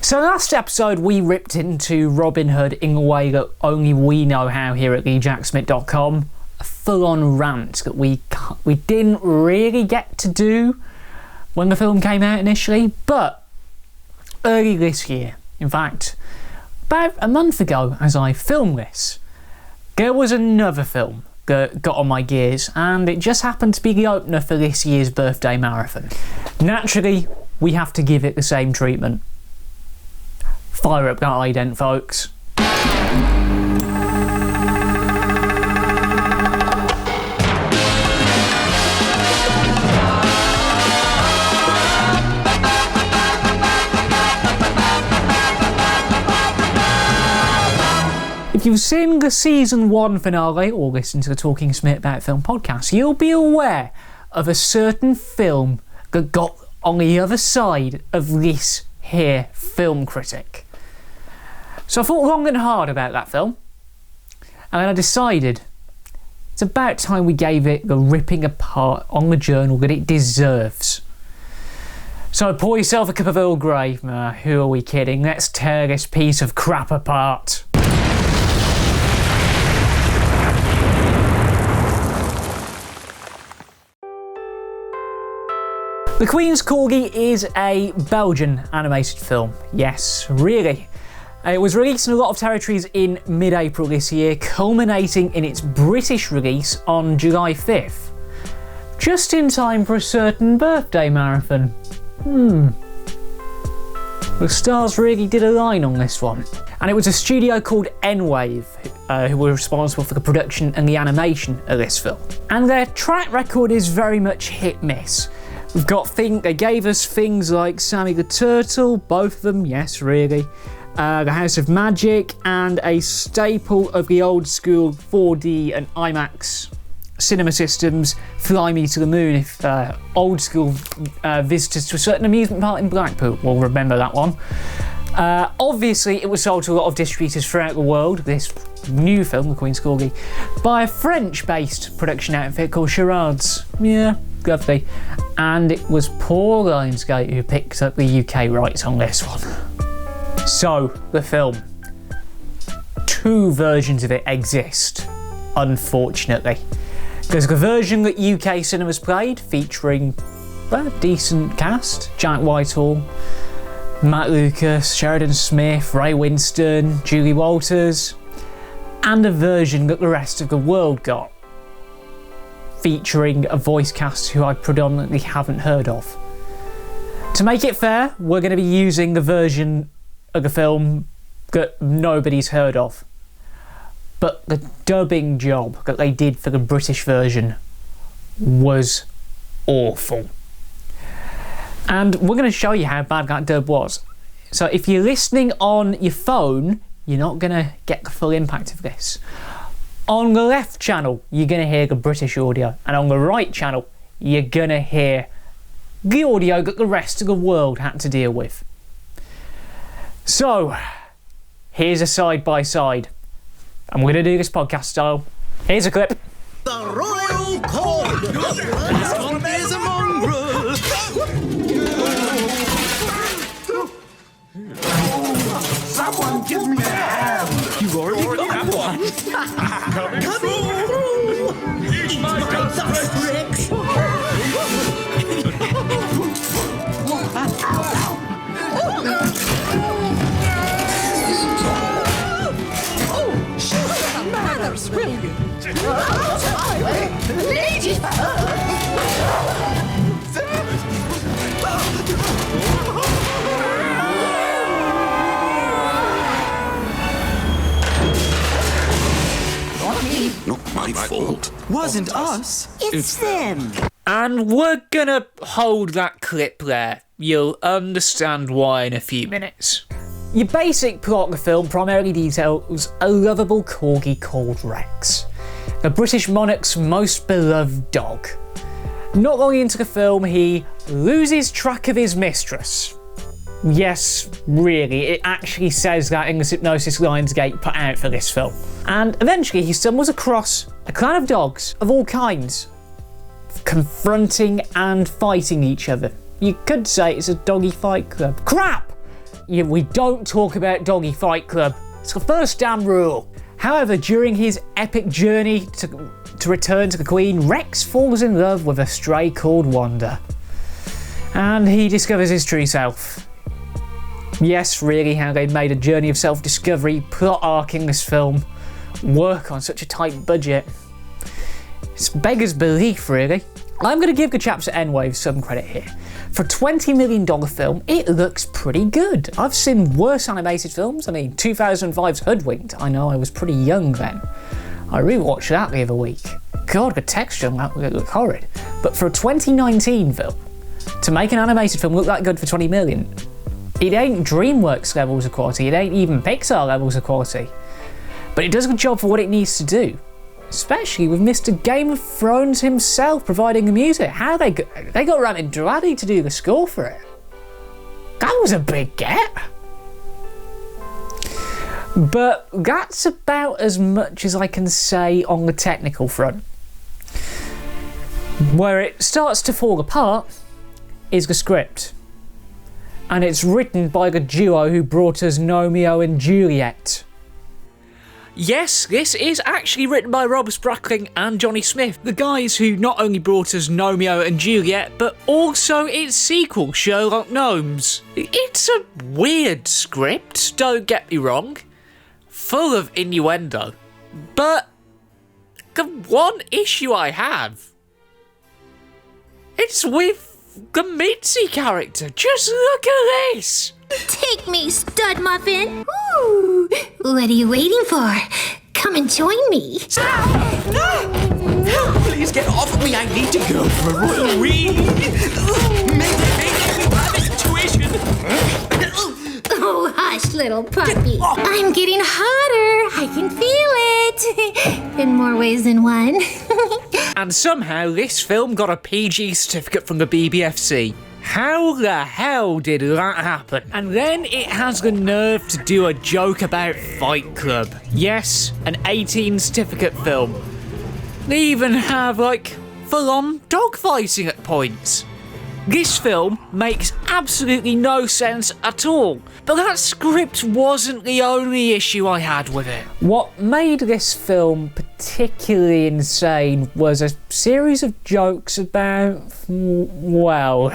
So last episode we ripped into Robin Hood in a way that only we know how here at TheJackSmit.com. A full-on rant that we didn't really get to do when the film came out initially, but early this year, in fact, about a month ago as I filmed this, there was another film that got on my gears, and it just happened to be the opener for this year's birthday marathon. Naturally, we have to give it the same treatment. Fire up that ident, folks. If you've seen the season 1 finale or listened to the Talking Smit About Film podcast, you'll be aware of a certain film that got on the other side of this here film critic. So I thought long and hard about that film, and then I decided it's about time we gave it the ripping apart on the journal that it deserves. So pour yourself a cup of Earl Grey. Who are we kidding? Let's tear this piece of crap apart. The Queen's Corgi is a Belgian animated film. Yes, really. It was released in a lot of territories in mid-April this year, culminating in its British release on July 5th. Just in time for a certain birthday marathon. The stars really did align on this one. And it was a studio called N-Wave who were responsible for the production and the animation of this film. And their track record is very much hit-miss. We've got they gave us things like Sammy the Turtle, both of them, yes, really. The House of Magic, and a staple of the old school 4D and IMAX cinema systems, Fly Me to the Moon, if old school visitors to a certain amusement park in Blackpool will remember that one. Obviously, it was sold to a lot of distributors throughout the world, this new film, The Queen's Corgi, by a French-based production outfit called Charades. Yeah, lovely. And it was poor Lionsgate who picked up the UK rights on this one. So, the film. 2 versions of it exist, unfortunately. There's the version that UK cinemas played, featuring a decent cast. Jack Whitehall, Matt Lucas, Sheridan Smith, Ray Winston, Julie Walters, and a version that the rest of the world got, featuring a voice cast who I predominantly haven't heard of. To make it fair, we're going to be using the version of the film that nobody's heard of. But the dubbing job that they did for the British version was awful. And we're going to show you how bad that dub was. So if you're listening on your phone, you're not going to get the full impact of this. On the left channel, you're going to hear the British audio, and on the right channel, you're going to hear the audio that the rest of the world had to deal with. So, here's a side-by-side. I'm going to do this podcast style. Here's a clip. The Royal Court! This one is a mongrel! Someone give me a hand! You already have one! Coming through! Eat my dust bricks! Manners, will you? Not my fault. Wasn't us. It's them. And we're gonna hold that clip there. You'll understand why in a few minutes. Your basic plot of the film primarily details a lovable corgi called Rex, the British monarch's most beloved dog. Not long into the film, he loses track of his mistress. Yes, really, it actually says that in the Hypnosis Lionsgate put out for this film. And eventually he stumbles across a clan of dogs of all kinds, confronting and fighting each other. You could say it's a doggy fight club. Crap! we don't talk about Doggy Fight Club. It's the first damn rule. However, during his epic journey to return to the Queen, Rex falls in love with a stray called Wanda. And he discovers his true self. Yes, really, how they made a journey of self-discovery plot arc in this film work on such a tight budget. It's beggars belief, really. I'm going to give the chaps at N-Wave some credit here. For a $20 million film, it looks pretty good. I've seen worse animated films. I mean, 2005's Hoodwinked. I know I was pretty young then. I rewatched that the other week. God, the texture on that looked horrid. But for a 2019 film, to make an animated film look that good for 20 million, it ain't DreamWorks levels of quality, it ain't even Pixar levels of quality. But it does a good job for what it needs to do. Especially with Mr. Game of Thrones himself providing the music. How they got Ramin Djawadi to do the score for it. That was a big get. But that's about as much as I can say on the technical front. Where it starts to fall apart is the script. And it's written by the duo who brought us Romeo and Juliet. Yes, this is actually written by Rob Sprackling and Johnny Smith, the guys who not only brought us Romeo and Juliet, but also its sequel, Sherlock Gnomes. It's a weird script, don't get me wrong, full of innuendo, but the one issue I have, it's with the Mitzi character. Just look at this! Take me, stud muffin. Ooh, what are you waiting for? Come and join me. Please get off of me. I need to go for a royal wee. Make rabbit tuition. Oh, hush, little puppy. I'm getting hotter. I can feel it. In more ways than one. And somehow this film got a PG certificate from the BBFC. How the hell did that happen? And then it has the nerve to do a joke about Fight Club. Yes, an 18 certificate film. They even have, like, full-on dogfighting at points. This film makes absolutely no sense at all. But that script wasn't the only issue I had with it. What made this film particularly insane was a series of jokes about, well...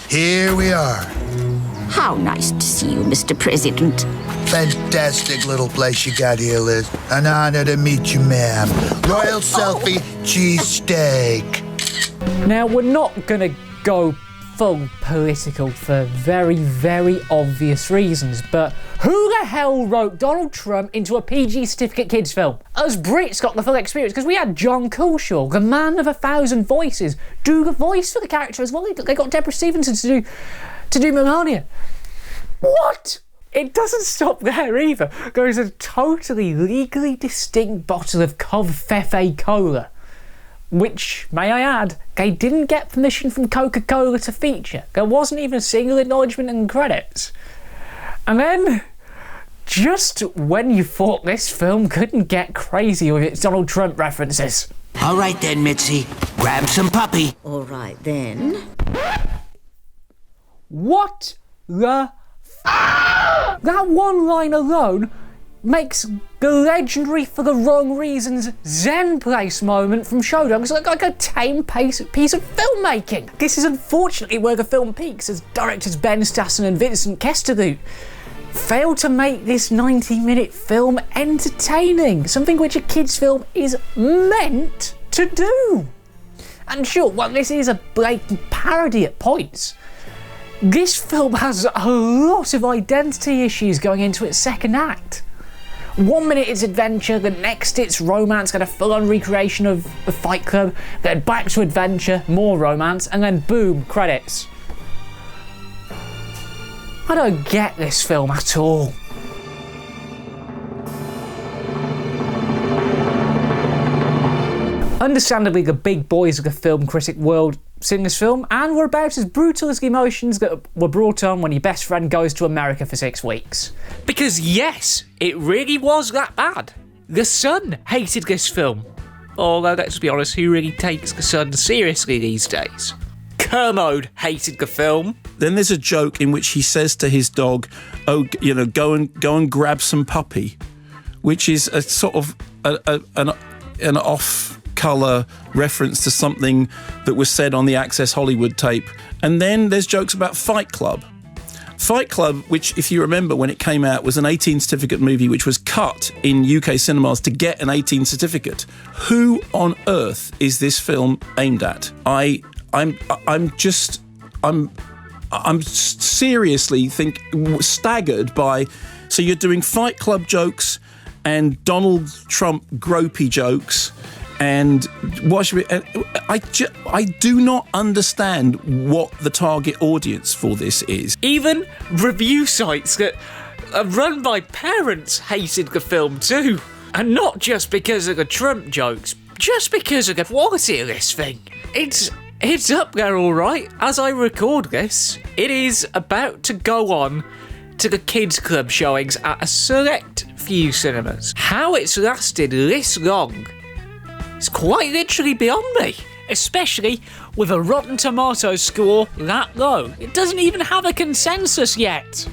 Here we are. How nice to see you, Mr. President. Fantastic little place you got here, Liz. An honor to meet you, ma'am. Royal selfie, cheesesteak. Now, we're not gonna go full political for very, very obvious reasons, but who the hell wrote Donald Trump into a PG certificate kids film? Us Brits got the full experience because we had John Culshaw, the man of 1,000 voices, do the voice for the character as well. They got Deborah Stevenson to do Melania. What? It doesn't stop there either. There is a totally legally distinct bottle of Cov Fefe Cola, which, may I add, they didn't get permission from Coca-Cola to feature. There wasn't even a single acknowledgement in the credits. And then, just when you thought this film couldn't get crazy with its Donald Trump references. All right then, Mitzi. Grab some puppy. All right, then. What the That one line alone makes the legendary For the Wrong Reasons Zen Place moment from Showdown like a tame piece of filmmaking. This is unfortunately where the film peaks, as directors Ben Stassen and Vincent Kesterloot failed to make this 90-minute film entertaining, something which a kids' film is meant to do. And sure, while this is a blatant parody at points, this film has a lot of identity issues going into its second act. 1 minute it's adventure, the next it's romance, get a full-on recreation of the Fight Club, then back to adventure, more romance, and then boom, credits. I don't get this film at all. Understandably, the big boys of the film critic world seen this film and were about as brutal as the emotions that were brought on when your best friend goes to America for 6 weeks. Because yes, it really was that bad. The Sun hated this film. Although, let's be honest, who really takes the Sun seriously these days? Kermode hated the film. Then there's a joke in which he says to his dog, "Oh, you know, go and grab some puppy," which is a sort of an off-colour reference to something that was said on the Access Hollywood tape. And then there's jokes about Fight Club. Fight Club, which, if you remember, when it came out, was an 18 certificate movie which was cut in UK cinemas to get an 18 certificate. Who on earth is this film aimed at? I'm seriously staggered by. So you're doing Fight Club jokes and Donald Trump gropey jokes, and what should we? I do not understand what the target audience for this is. Even review sites that are run by parents hated the film too, and not just because of the Trump jokes, just because of the quality of this thing. It's up there, all right. As I record this, it is about to go on to the kids' club showings at a select few cinemas. How it's lasted this long is quite literally beyond me, especially with a Rotten Tomatoes score that low. It doesn't even have a consensus yet.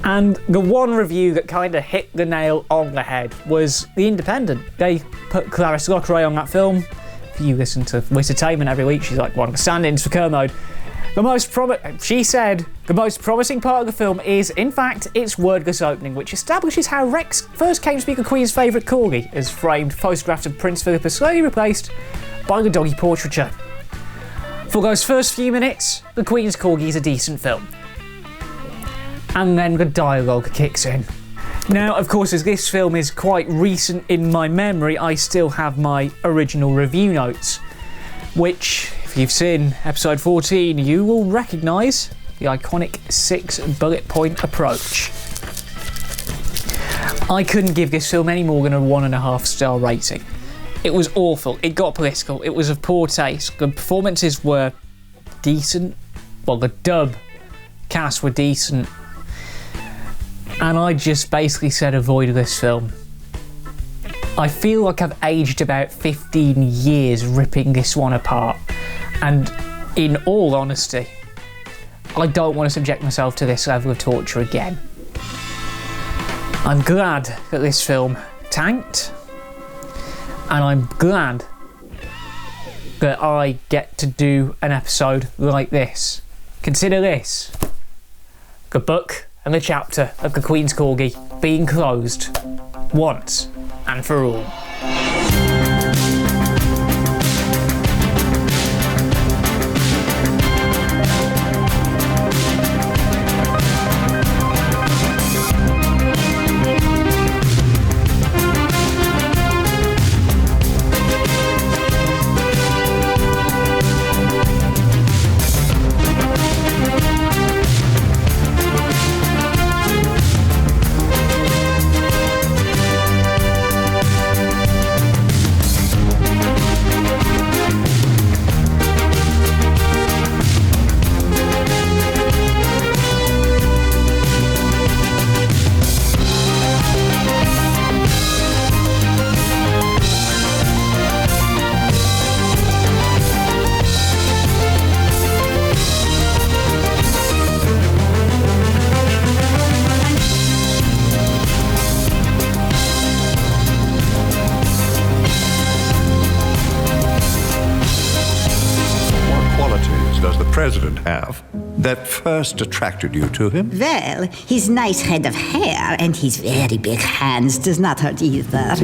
And the one review that kind of hit the nail on the head was The Independent. They put Clarissa Lockray on that film. If you listen to Wittertainment every week, she's like one of the stand-ins for Kermode. She said the most promising part of the film is, in fact, its wordless opening, which establishes how Rex first came to be the Queen's favourite corgi, as framed photographs of Prince Philip are slowly replaced by the doggy portraiture. For those first few minutes, the Queen's corgi is a decent film. And then the dialogue kicks in. Now, of course, as this film is quite recent in my memory, I still have my original review notes, which, if you've seen episode 14, you will recognise the iconic 6 bullet point approach. I couldn't give this film any more than a 1.5 star rating. It was awful, it got political, it was of poor taste, the performances were decent, well, the dub cast were decent, and I just basically said avoid this film. I feel like I've aged about 15 years ripping this one apart, and in all honesty, I don't want to subject myself to this level of torture again. I'm glad that this film tanked, and I'm glad that I get to do an episode like this. Consider this: the book and the chapter of the Queen's Corgi being closed once and for all. President have that first attracted you to him? Well, his nice head of hair and his very big hands does not hurt either.